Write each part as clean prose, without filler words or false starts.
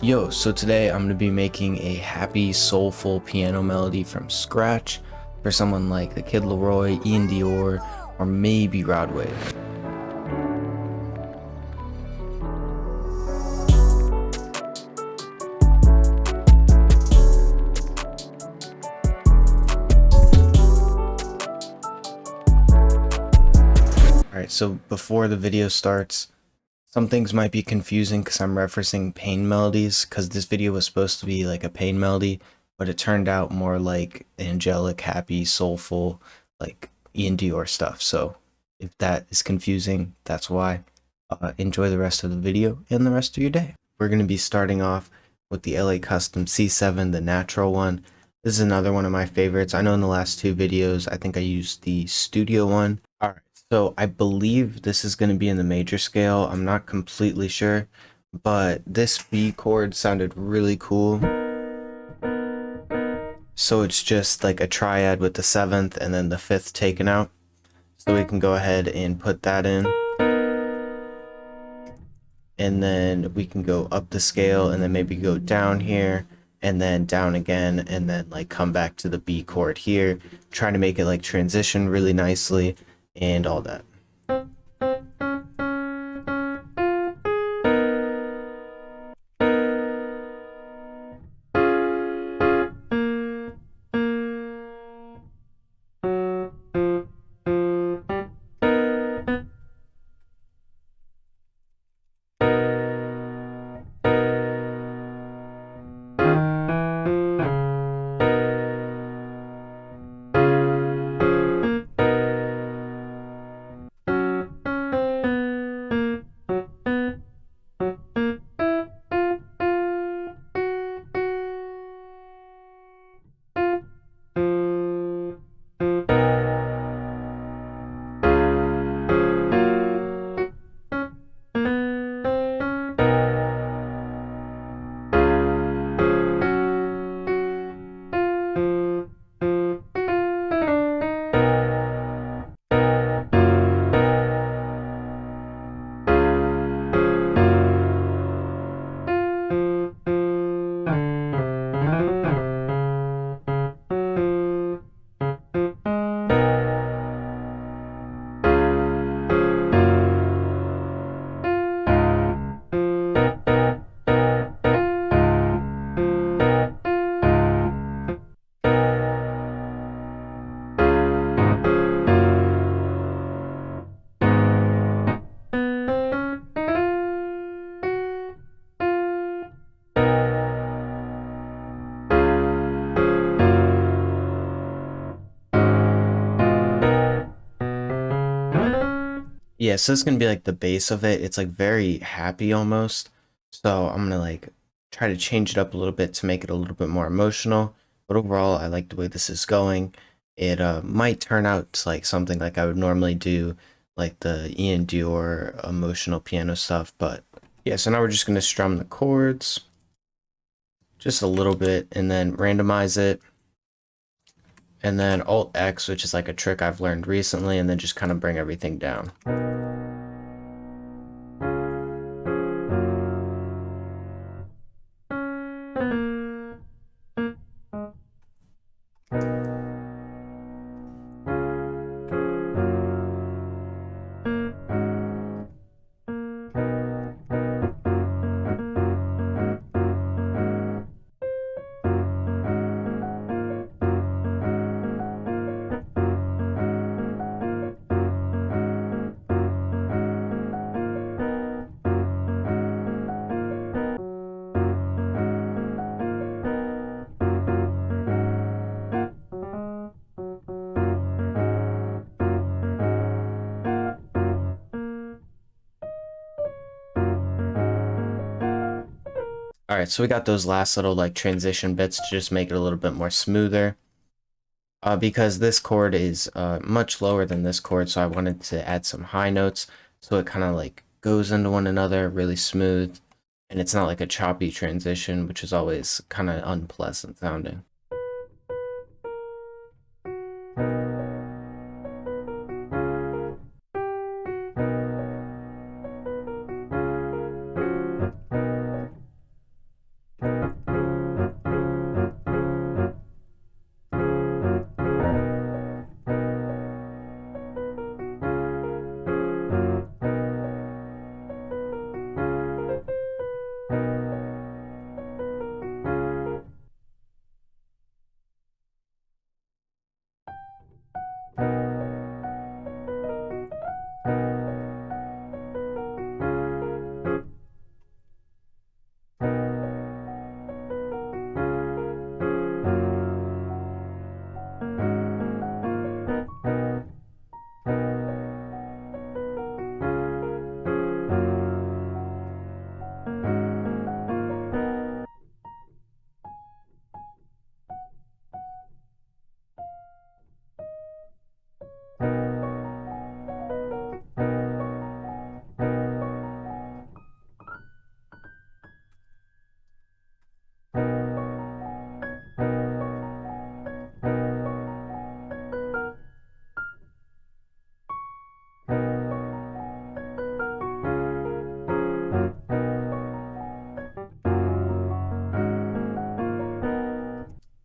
Yo, so today I'm going to be making a happy, soulful piano melody from scratch for someone like the kid Laroi, Iann Dior, or maybe wrld. Alright, so before the video starts, some things might be confusing because I'm referencing pain melodies, because this video was supposed to be like a pain melody, but it turned out more like angelic, happy, soulful, like Iann Dior stuff. So if that is confusing, that's why. Enjoy the rest of the video and the rest of your day. We're going to be starting off with the LA Custom C7, the natural one. This is another one of my favorites. I know in the last two videos, I think I used the studio one. All right, so I believe this is going to be in the major scale. I'm not completely sure, but this B chord sounded really cool. So it's just like a triad with the 7th and then the 5th taken out. So we can go ahead and put that in. And then we can go up the scale and then maybe go down here and then down again and then like come back to the B chord here, trying to make it like transition really nicely and all that. Yeah, so it's gonna be like the base of it. It's like very happy almost. So I'm gonna like try to change it up a little bit to make it a little bit more emotional. But overall, I like the way this is going. It might turn out to like something like I would normally do, like the Iann Dior emotional piano stuff. But yeah, so now we're just gonna strum the chords just a little bit and then randomize it. And then Alt X, which is like a trick I've learned recently, and then just kind of bring everything down. All right, so we got those last little like transition bits to just make it a little bit more smoother. Because this chord is much lower than this chord, so I wanted to add some high notes so it kind of like goes into one another really smooth, and it's not like a choppy transition, which is always kind of unpleasant sounding.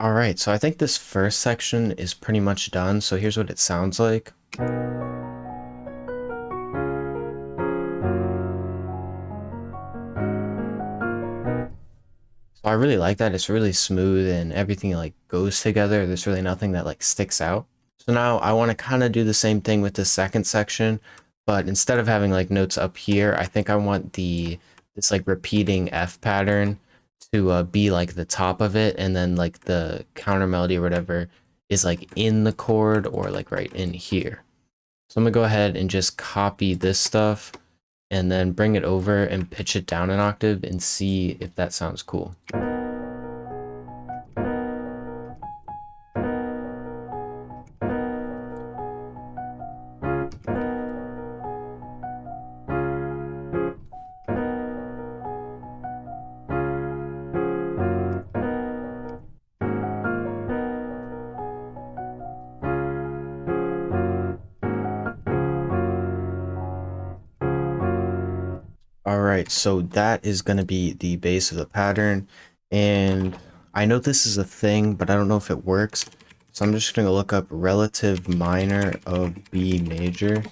All right, so I think this first section is pretty much done. So here's what it sounds like. So I really like that. It's really smooth and everything like goes together. There's really nothing that like sticks out. So now I want to kind of do the same thing with the second section, but instead of having like notes up here, I think I want this like repeating F pattern to be like the top of it, and then like the counter melody or whatever is like in the chord or like right in here. So I'm gonna go ahead and just copy this stuff and then bring it over and pitch it down an octave and see if that sounds cool. All right, so that is going to be the base of the pattern, and I know this is a thing, but I don't know if it works. So I'm just going to look up relative minor of B major.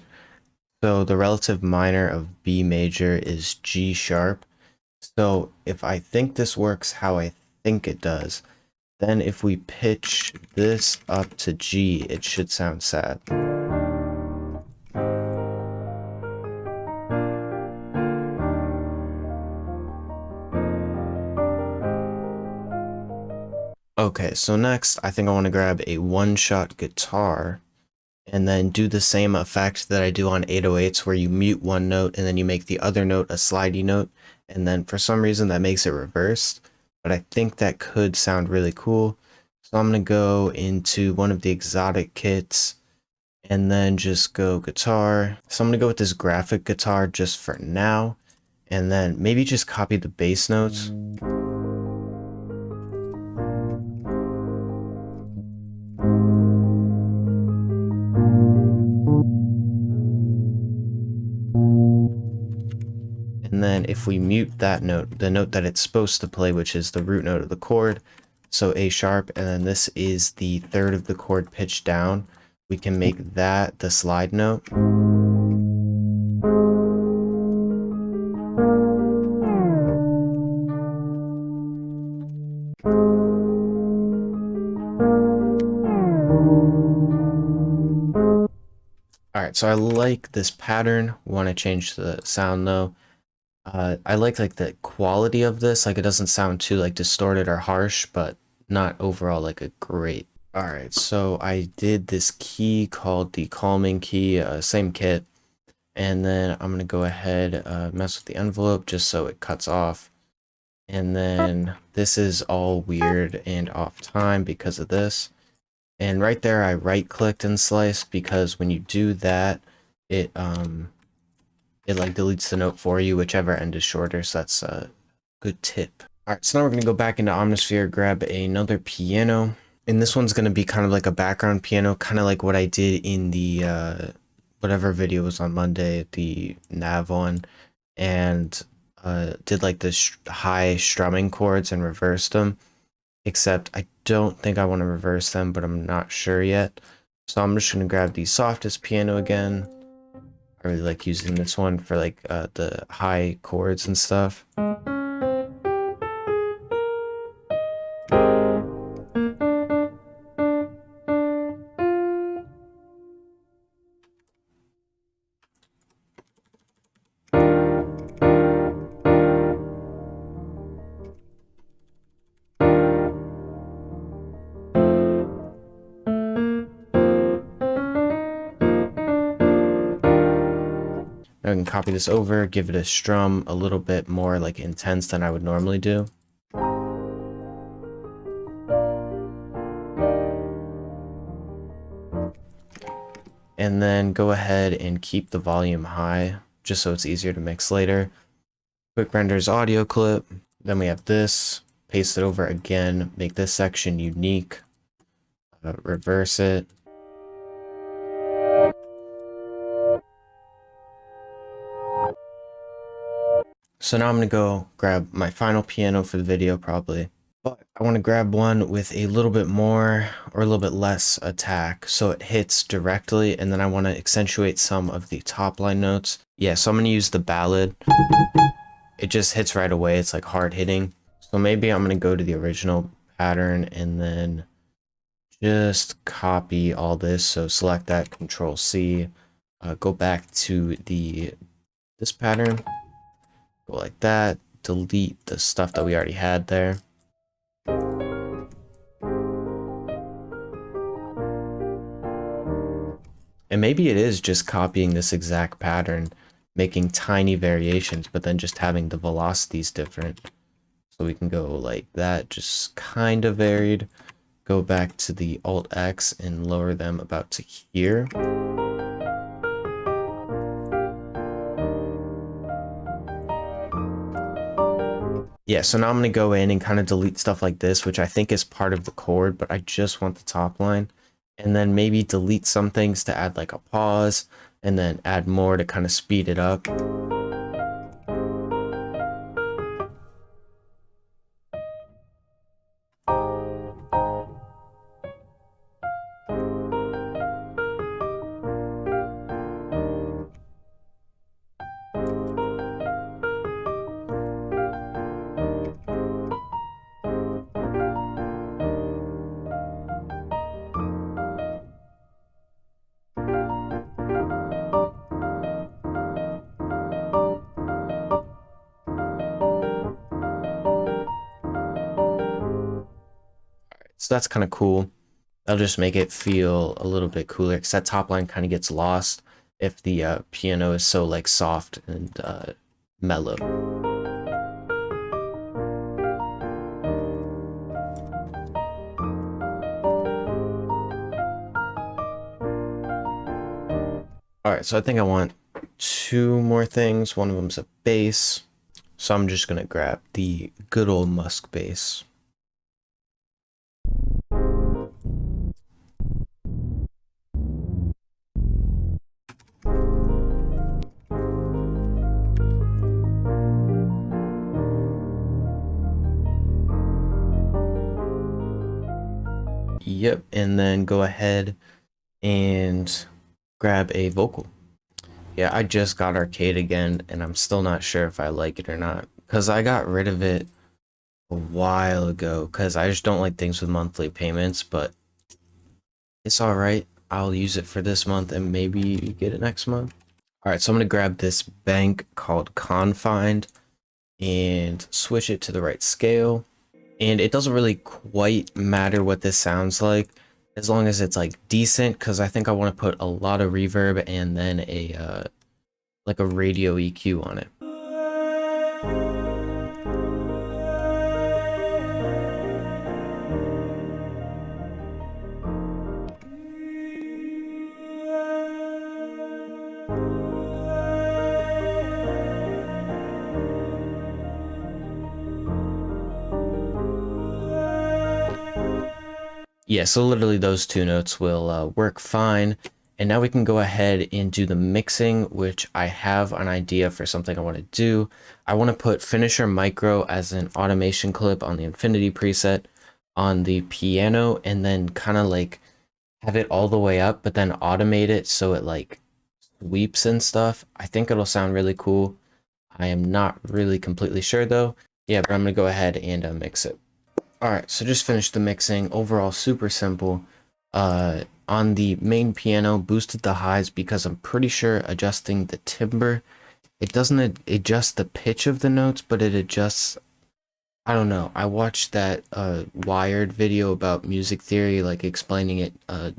So the relative minor of B major is G sharp. So if I think this works how I think it does, then if we pitch this up to G, it should sound sad. Okay, so next I think I want to grab a one-shot guitar and then do the same effect that I do on 808s, where you mute one note and then you make the other note a slidey note, and then for some reason that makes it reversed, but I think that could sound really cool. So I'm going to go into one of the exotic kits and then just go guitar. So I'm going to go with this graphic guitar just for now, and then maybe just copy the bass notes. And then if we mute that note, the note that it's supposed to play, which is the root note of the chord, so A sharp, and then this is the third of the chord pitched down, we can make that the slide note. Alright, so I like this pattern. Want to change the sound though. I like the quality of this, like it doesn't sound too like distorted or harsh, but not overall like a great. Alright, so I did this key called the calming key, same kit, and then I'm gonna go ahead, mess with the envelope just so it cuts off, and then this is all weird and off time because of this, and right there I right clicked and sliced, because when you do that, it like deletes the note for you, whichever end is shorter, so that's a good tip. Alright, so now we're going to go back into Omnisphere, grab another piano, and this one's going to be kind of like a background piano, kind of like what I did in the whatever video was on Monday, the nav one, and did like the high strumming chords and reversed them, except I don't think I want to reverse them, but I'm not sure yet. So I'm just going to grab the softest piano again. I really like using this one for like the high chords and stuff. I can copy this over, give it a strum a little bit more like intense than I would normally do. And then go ahead and keep the volume high, just so it's easier to mix later. Quick renders audio clip. Then we have this, paste it over again, make this section unique, reverse it. So now I'm gonna go grab my final piano for the video probably. But I want to grab one with a little bit more or a little bit less attack so it hits directly, and then I want to accentuate some of the top line notes. Yeah, so I'm going to use the ballad. It just hits right away. It's like hard hitting. So maybe I'm going to go to the original pattern and then just copy all this. So select that, Control C, go back to this pattern, go like that, delete the stuff that we already had there. And maybe it is just copying this exact pattern, making tiny variations, but then just having the velocities different. So we can go like that, just kind of varied. Go back to the Alt X and lower them about to here. Yeah, so now I'm going to go in and kind of delete stuff like this, which I think is part of the chord, but I just want the top line. And then maybe delete some things to add like a pause, and then add more to kind of speed it up. So that's kind of cool. That'll just make it feel a little bit cooler, because that top line kind of gets lost if the piano is so like soft and mellow. All right, so I think I want two more things. One of them's a bass, so I'm just gonna grab the good old Musk bass. Yep, and then go ahead and grab a vocal. Yeah, I just got Arcade again, and I'm still not sure if I like it or not, because I got rid of it a while ago, because I just don't like things with monthly payments, but it's alright. I'll use it for this month and maybe get it next month. Alright, so I'm going to grab this bank called Confined and switch it to the right scale. And it doesn't really quite matter what this sounds like, as long as it's like decent, because I think I want to put a lot of reverb and then a like a radio EQ on it. Yeah, so literally those two notes will work fine. And now we can go ahead and do the mixing, which I have an idea for something I want to do. I want to put Finisher Micro as an automation clip on the Infinity preset on the piano, and then kind of like have it all the way up, but then automate it so it like sweeps and stuff. I think it'll sound really cool. I am not really completely sure though. Yeah, but I'm going to go ahead and mix it. Alright, so just finished the mixing. Overall, super simple. On the main piano, boosted the highs because I'm pretty sure adjusting the timbre, it doesn't adjust the pitch of the notes, but it adjusts, I don't know. I watched that Wired video about music theory, like explaining it to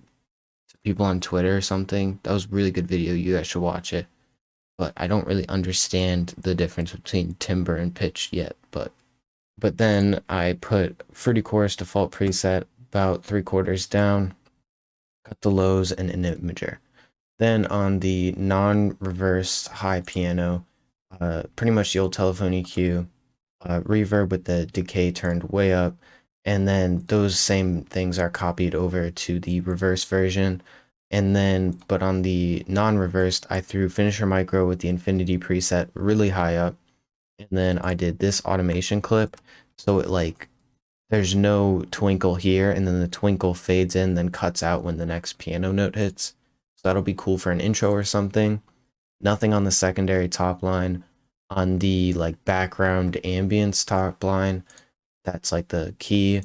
people on Twitter or something. That was a really good video. You guys should watch it. But I don't really understand the difference between timbre and pitch yet, but then I put Fruity Chorus default preset about 3/4 down, cut the lows and an imager. Then on the non-reversed high piano, pretty much the old telephone EQ, reverb with the decay turned way up, and then those same things are copied over to the reverse version. And then, but on the non-reversed, I threw Finisher Micro with the Infinity preset really high up, and then I did this automation clip, so it like there's no twinkle here, and then the twinkle fades in, then cuts out when the next piano note hits. So that'll be cool for an intro or something. Nothing on the secondary top line. On the like background ambience top line, that's like the key.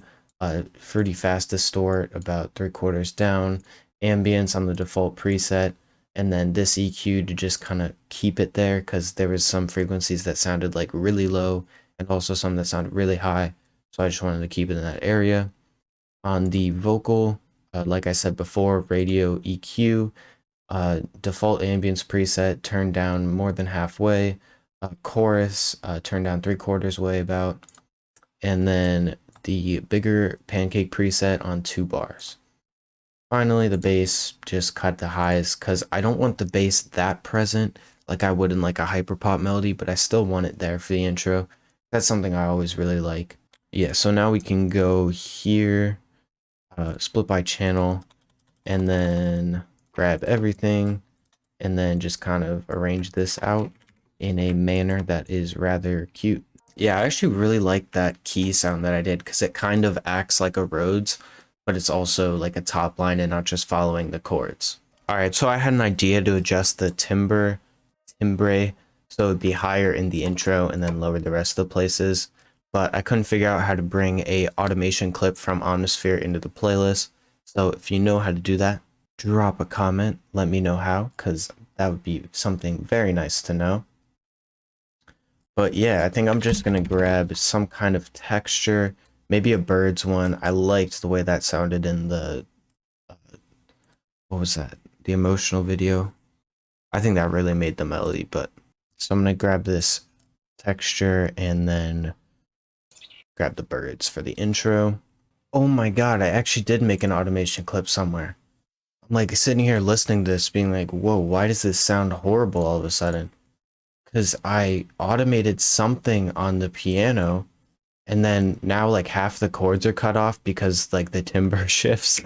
Pretty fast distort, about 3/4 down. Ambience on the default preset, and then this EQ to just kind of keep it there, because there was some frequencies that sounded like really low and also some that sounded really high, so I just wanted to keep it in that area. On the vocal, like I said before, radio EQ, default ambience preset turned down more than halfway, chorus turned down 3/4 way about, and then the bigger pancake preset on 2 bars. Finally, the bass, just cut the highs, because I don't want the bass that present like I would in like a hyperpop melody, but I still want it there for the intro. That's something I always really like. Yeah, so now we can go here, split by channel, and then grab everything, and then just kind of arrange this out in a manner that is rather cute. Yeah, I actually really like that key sound that I did, because it kind of acts like a Rhodes, but it's also like a top line and not just following the chords. Alright, so I had an idea to adjust the timbre, so it'd be higher in the intro and then lower the rest of the places, but I couldn't figure out how to bring a automation clip from Omnisphere into the playlist. So if you know how to do that, drop a comment, let me know how, because that would be something very nice to know. But yeah, I think I'm just gonna grab some kind of texture, maybe a bird's one. I liked the way that sounded in the, what was that? The emotional video. I think that really made the melody, but so I'm gonna grab this texture and then grab the birds for the intro. Oh my god, I actually did make an automation clip somewhere. I'm like sitting here listening to this being like, whoa, why does this sound horrible all of a sudden? Because I automated something on the piano, and then now like half the chords are cut off because like the timbre shifts.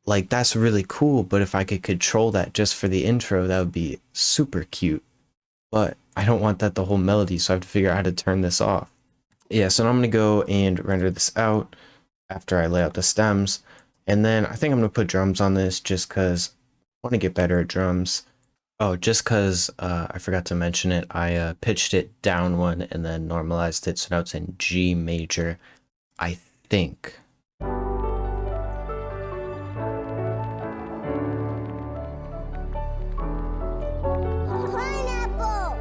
Like that's really cool, but if I could control that just for the intro, that would be super cute. But I don't want that the whole melody, so I have to figure out how to turn this off. Yeah, so now I'm gonna go and render this out after I lay out the stems, and then I think I'm gonna put drums on this just because I want to get better at drums. Oh, just because I forgot to mention it, I pitched it down one and then normalized it, so now it's in G major, I think. Pineapple!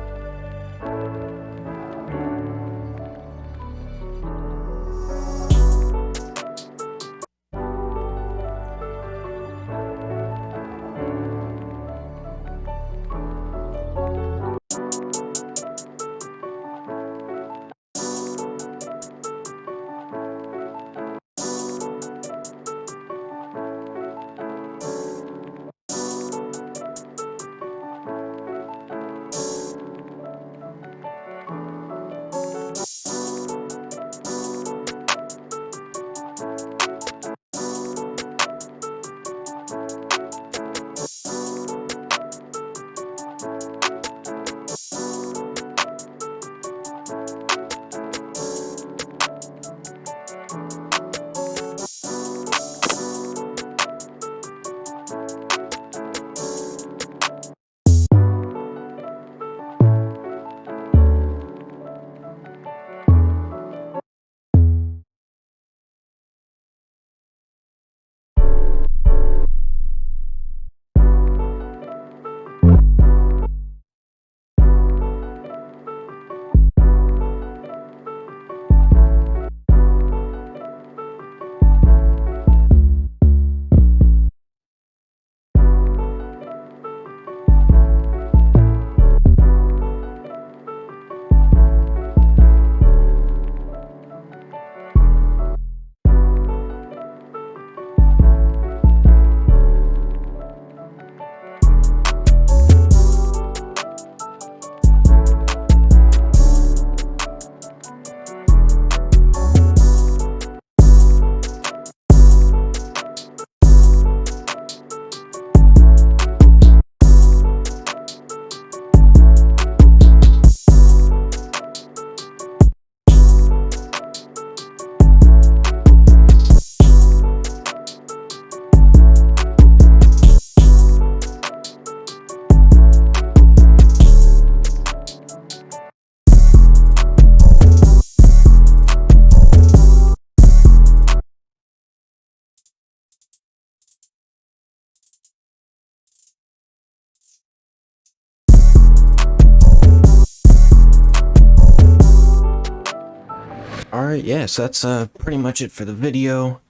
Alright, yeah, so that's pretty much it for the video.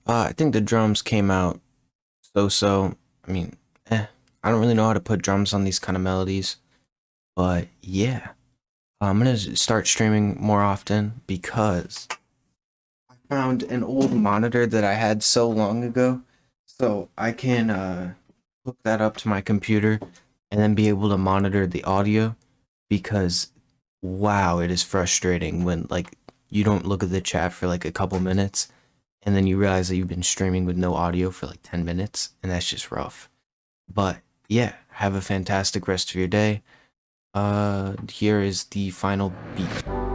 I think the drums came out so. I mean, I don't really know how to put drums on these kind of melodies. But yeah, I'm gonna start streaming more often because I found an old monitor that I had so long ago. So I can hook that up to my computer and then be able to monitor the audio because wow, it is frustrating when like you don't look at the chat for like a couple minutes and then you realize that you've been streaming with no audio for like 10 minutes and that's just rough. But yeah, have a fantastic rest of your day. Here is the final beat.